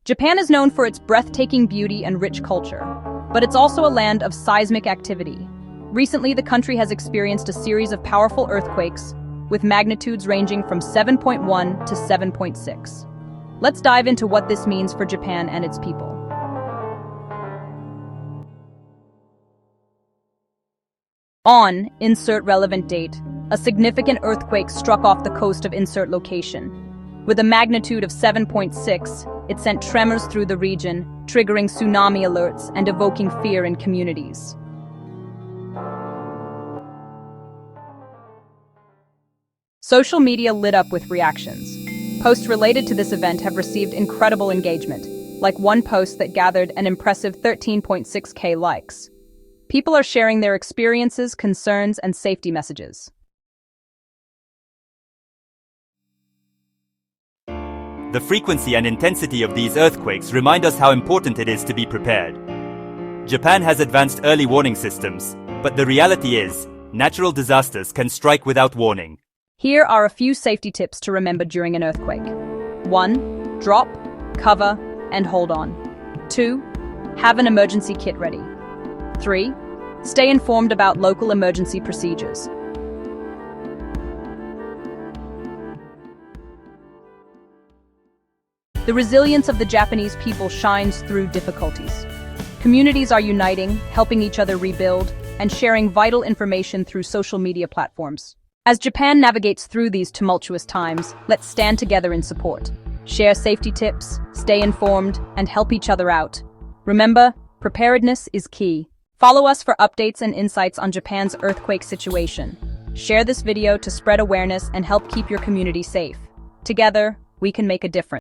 Japan is known for its breathtaking beauty and rich culture, but it's also a land of seismic activity. Recently, the country has experienced a series of powerful earthquakes, with magnitudes ranging from 7.1 to 7.6. Let's dive into what this means for Japan and its people. Insert relevant date, a significant earthquake struck off the coast of insert location. With a magnitude of 7.6, it sent tremors through the region, triggering tsunami alerts and evoking fear in communities. Social media lit up with reactions. Posts related to this event have received incredible engagement, like one post that gathered an impressive 13.6K likes. People are sharing their experiences, concerns, and safety messages. The frequency and intensity of these earthquakes remind us how important it is to be prepared. Japan has advanced early warning systems, but the reality is, natural disasters can strike without warning. Here are a few safety tips to remember during an earthquake. 1. Drop, cover, and hold on. 2. Have an emergency kit ready. 3. Stay informed about local emergency procedures. The resilience of the Japanese people shines through difficulties. Communities are uniting, helping each other rebuild, and sharing vital information through social media platforms. As Japan navigates through these tumultuous times, let's stand together in support. Share safety tips, stay informed, and help each other out. Remember, preparedness is key. Follow us for updates and insights on Japan's earthquake situation. Share this video to spread awareness and help keep your community safe. Together, we can make a difference.